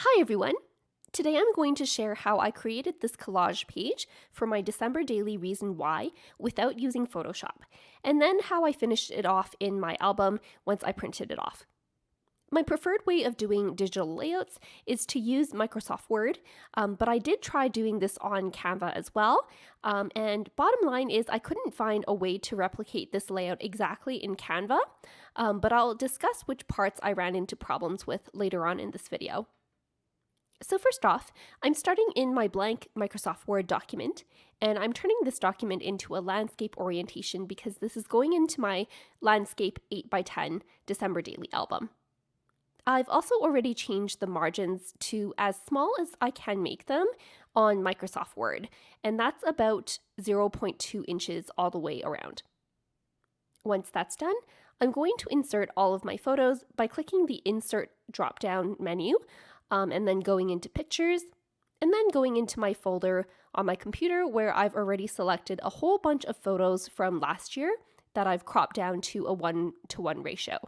Hi everyone! Today I'm going to share how I created this collage page for my December daily reason why without using Photoshop, and then how I finished it off in my album once I printed it off. My preferred way of doing digital layouts is to use Microsoft Word, but I did try doing this on Canva as well, and bottom line is I couldn't find a way to replicate this layout exactly in Canva, but I'll discuss which parts I ran into problems with later on in this video. So first off, I'm starting in my blank Microsoft Word document, and I'm turning this document into a landscape orientation because this is going into my landscape 8x10 December daily album. I've also already changed the margins to as small as I can make them on Microsoft Word, and that's about 0.2 inches all the way around. Once that's done, I'm going to insert all of my photos by clicking the Insert drop-down menu, and then going into Pictures, and then going into my folder on my computer where I've already selected a whole bunch of photos from last year that I've cropped down to a 1:1 ratio.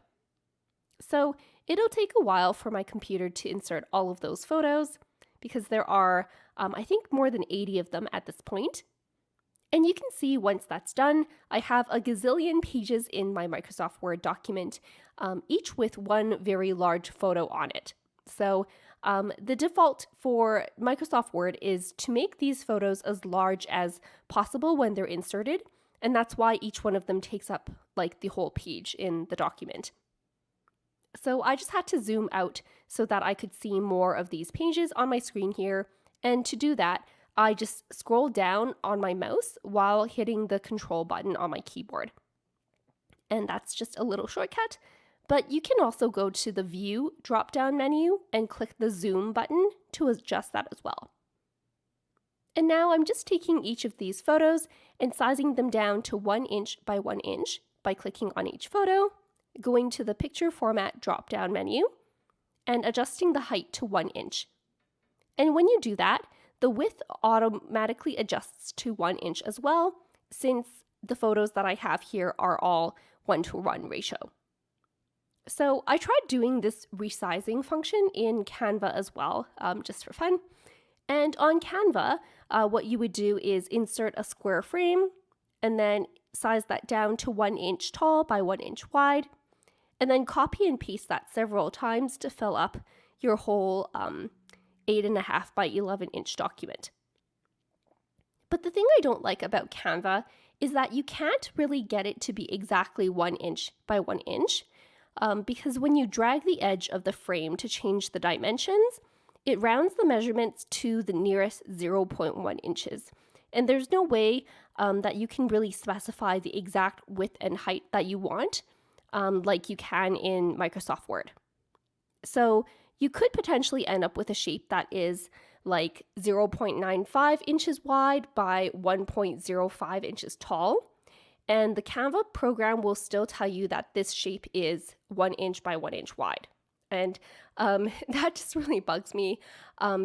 So it'll take a while for my computer to insert all of those photos because there are, I think, more than 80 of them at this point. And you can see once that's done, I have a gazillion pages in my Microsoft Word document, each with one very large photo on it. So the default for Microsoft Word is to make these photos as large as possible when they're inserted, and that's why each one of them takes up like the whole page in the document. So I just had to zoom out so that I could see more of these pages on my screen here, and to do that, I just scroll down on my mouse while hitting the Control button on my keyboard. And that's just a little shortcut. But you can also go to the View drop-down menu and click the Zoom button to adjust that as well. And now I'm just taking each of these photos and sizing them down to 1 inch by 1 inch by clicking on each photo, going to the Picture Format drop-down menu, and adjusting the height to 1 inch. And when you do that, the width automatically adjusts to 1 inch as well, since the photos that I have here are all 1:1 ratio. So I tried doing this resizing function in Canva as well, just for fun. And on Canva, what you would do is insert a square frame and then size that down to 1 inch tall by 1 inch wide, and then copy and paste that several times to fill up your whole 8.5 by 11 inch document. But the thing I don't like about Canva is that you can't really get it to be exactly 1 inch by 1 inch. Because when you drag the edge of the frame to change the dimensions, it rounds the measurements to the nearest 0.1 inches. And there's no way that you can really specify the exact width and height that you want, like you can in Microsoft Word. So you could potentially end up with a shape that is like 0.95 inches wide by 1.05 inches tall. And the Canva program will still tell you that this shape is 1 inch by 1 inch wide. And that just really bugs me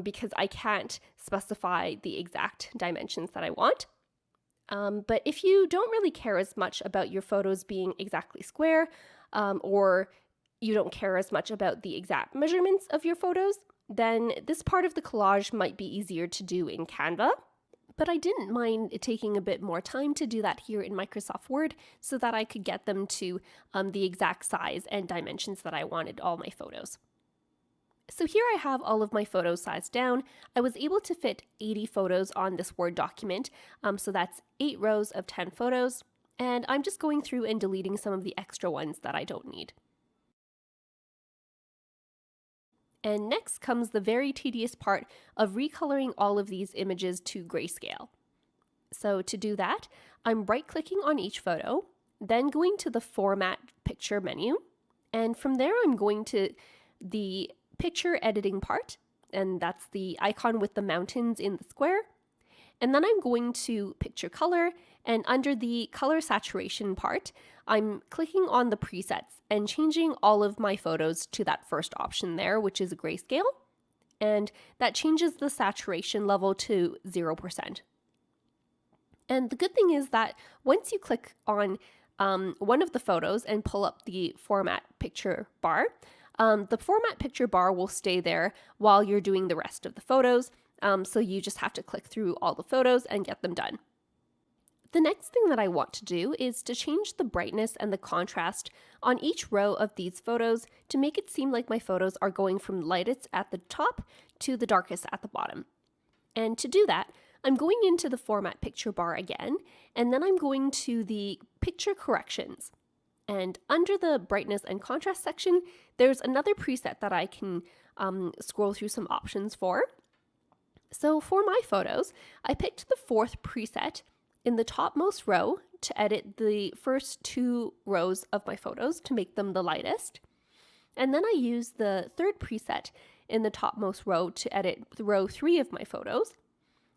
because I can't specify the exact dimensions that I want. But if you don't really care as much about your photos being exactly square, or you don't care as much about the exact measurements of your photos, then this part of the collage might be easier to do in Canva. But I didn't mind it taking a bit more time to do that here in Microsoft Word so that I could get them to the exact size and dimensions that I wanted all my photos. So here I have all of my photos sized down. I was able to fit 80 photos on this Word document, so that's 8 rows of 10 photos, and I'm just going through and deleting some of the extra ones that I don't need. And next comes the very tedious part of recoloring all of these images to grayscale. So to do that, I'm right-clicking on each photo, then going to the Format Picture menu, and from there I'm going to the Picture Editing part, and that's the icon with the mountains in the square. And then I'm going to Picture Color, and under the Color Saturation part, I'm clicking on the presets and changing all of my photos to that first option there, which is a grayscale. And that changes the saturation level to 0%. And the good thing is that once you click on one of the photos and pull up the Format Picture bar, the format picture bar will stay there while you're doing the rest of the photos. So you just have to click through all the photos and get them done. The next thing that I want to do is to change the brightness and the contrast on each row of these photos to make it seem like my photos are going from lightest at the top to the darkest at the bottom. And to do that, I'm going into the format picture bar again, and then I'm going to the picture corrections. And under the brightness and contrast section, there's another preset that I can scroll through some options for. So for my photos, I picked the fourth preset in the topmost row to edit the first 2 rows of my photos to make them the lightest. And then I used the third preset in the topmost row to edit row 3 of my photos.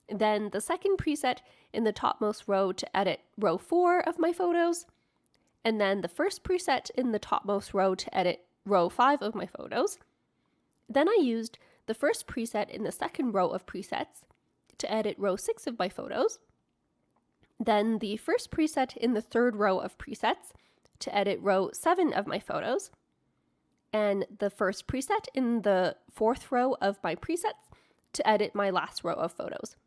Then the second preset in the topmost row to edit row 4 of my photos. And then the first preset in the topmost row to edit row 5 of my photos. Then I used the first preset in the second row of presets to edit row 6 of my photos. Then the first preset in the third row of presets to edit row 7 of my photos. And the first preset in the fourth row of my presets to edit my last row of photos.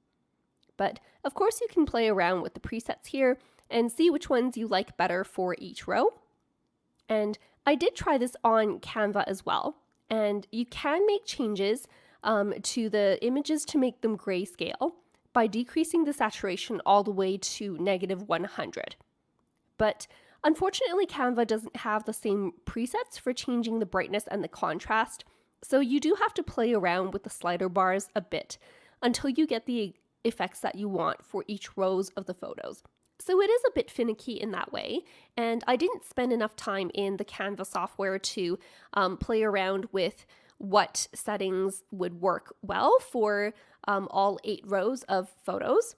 But of course you can play around with the presets here and see which ones you like better for each row. And I did try this on Canva as well. And you can make changes to the images to make them grayscale by decreasing the saturation all the way to -100. But unfortunately, Canva doesn't have the same presets for changing the brightness and the contrast, so you do have to play around with the slider bars a bit until you get the effects that you want for each rows of the photos. So it is a bit finicky in that way, and I didn't spend enough time in the Canva software to play around with what settings would work well for all 8 rows of photos.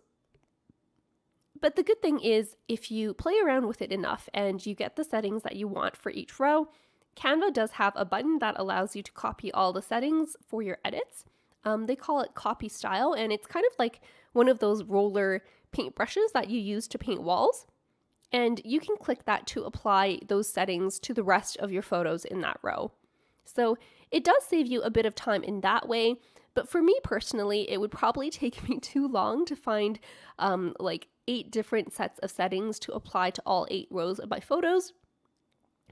But the good thing is, if you play around with it enough and you get the settings that you want for each row, Canva does have a button that allows you to copy all the settings for your edits. They call it copy style, and it's kind of like one of those roller paintbrushes that you use to paint walls. And you can click that to apply those settings to the rest of your photos in that row. So it does save you a bit of time in that way, but for me personally, it would probably take me too long to find like 8 different sets of settings to apply to all 8 rows of my photos.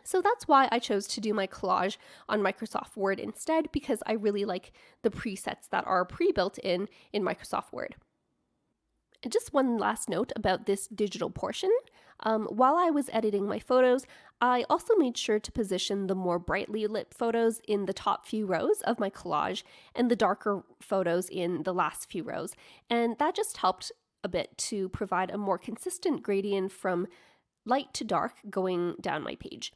So that's why I chose to do my collage on Microsoft Word instead, because I really like the presets that are pre-built in Microsoft Word. And just one last note about this digital portion. While I was editing my photos, I also made sure to position the more brightly lit photos in the top few rows of my collage and the darker photos in the last few rows. And that just helped a bit to provide a more consistent gradient from light to dark going down my page.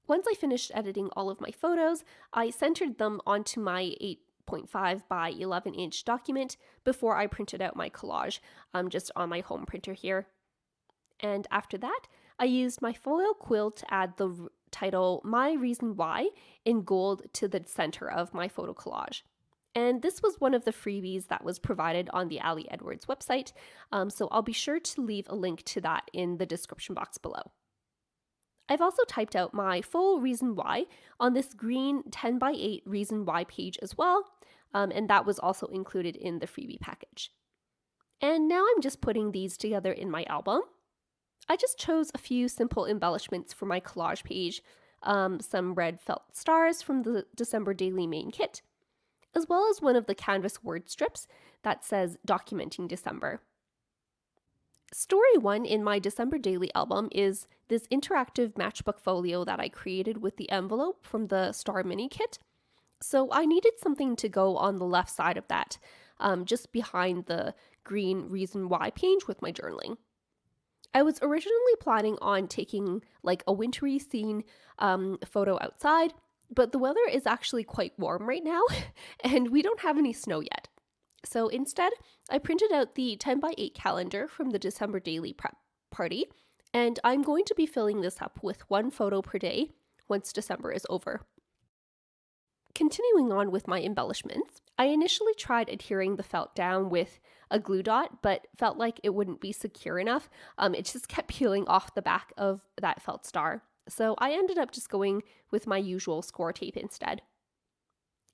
Once I finished editing all of my photos, I centered them onto my 8.5 by 11 inch document before I printed out my collage just on my home printer here. And after that, I used my foil quill to add the title My Reason Why in gold to the center of my photo collage. And this was one of the freebies that was provided on the Ali Edwards website, so I'll be sure to leave a link to that in the description box below. I've also typed out my full reason why on this green 10 by 8 reason why page as well, and that was also included in the freebie package. And now I'm just putting these together in my album. I just chose a few simple embellishments for my collage page, some red felt stars from the December Daily main kit, as well as one of the canvas word strips that says Documenting December. Story 1 in my December Daily album is this interactive matchbook folio that I created with the envelope from the Star Mini kit. So I needed something to go on the left side of that, just behind the green reason why page with my journaling. I was originally planning on taking like a wintry scene photo outside, but the weather is actually quite warm right now and we don't have any snow yet. So instead, I printed out the 10 by 8 calendar from the December Daily prep party, and I'm going to be filling this up with 1 photo per day once December is over. Continuing on with my embellishments, I initially tried adhering the felt down with a glue dot, but felt like it wouldn't be secure enough. It just kept peeling off the back of that felt star. So I ended up just going with my usual Scor Tape instead.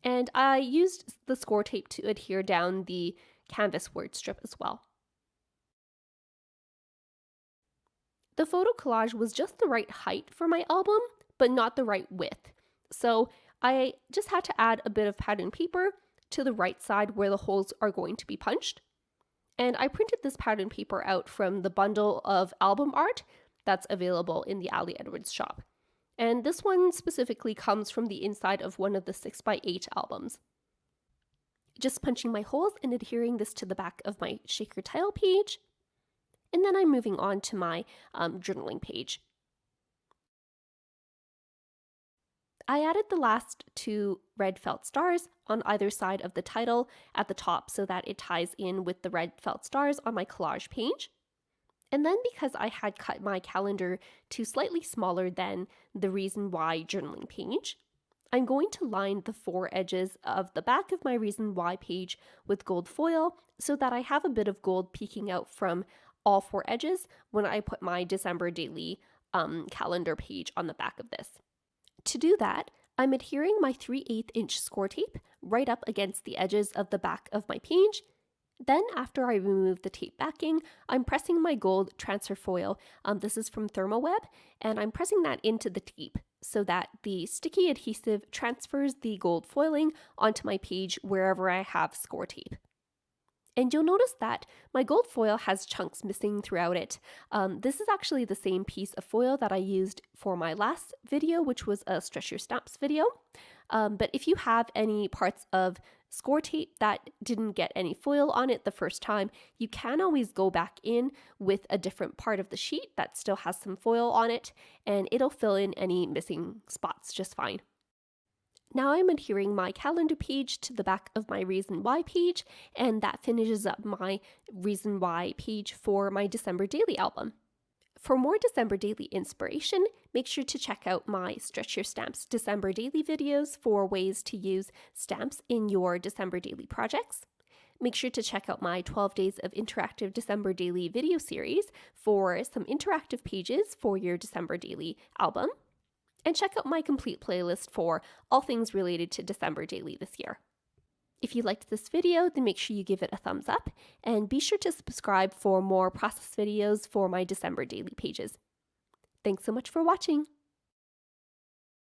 And I used the Scor Tape to adhere down the canvas word strip as well. The photo collage was just the right height for my album, but not the right width. So I just had to add a bit of pattern paper to the right side where the holes are going to be punched. And I printed this pattern paper out from the bundle of album art that's available in the Ali Edwards shop. And this one specifically comes from the inside of one of the 6x8 albums. Just punching my holes and adhering this to the back of my shaker tile page. And then I'm moving on to my journaling page. I added the last 2 red felt stars on either side of the title at the top so that it ties in with the red felt stars on my collage page. And then because I had cut my calendar to slightly smaller than the Reason Why journaling page, I'm going to line the 4 edges of the back of my Reason Why page with gold foil so that I have a bit of gold peeking out from all 4 edges when I put my December daily calendar page on the back of this. To do that, I'm adhering my 3/8 inch Scor Tape right up against the edges of the back of my page. Then after I remove the tape backing, I'm pressing my gold transfer foil. This is from Thermoweb, and I'm pressing that into the tape so that the sticky adhesive transfers the gold foiling onto my page wherever I have Scor Tape. And you'll notice that my gold foil has chunks missing throughout it. This is actually the same piece of foil that I used for my last video, which was a Stretch Your Stamps video. But if you have any parts of Scor Tape that didn't get any foil on it the first time, you can always go back in with a different part of the sheet that still has some foil on it, and it'll fill in any missing spots just fine. Now I'm adhering my calendar page to the back of my Reason Why page, and that finishes up my Reason Why page for my December daily album. For more December daily inspiration, make sure to check out my Stretch Your Stamps December daily videos for ways to use stamps in your December daily projects. Make sure to check out my 12 Days of Interactive December Daily video series for some interactive pages for your December daily album. And check out my complete playlist for all things related to December daily this year. If you liked this video, then make sure you give it a thumbs up, and be sure to subscribe for more process videos for my December daily pages. Thanks so much for watching!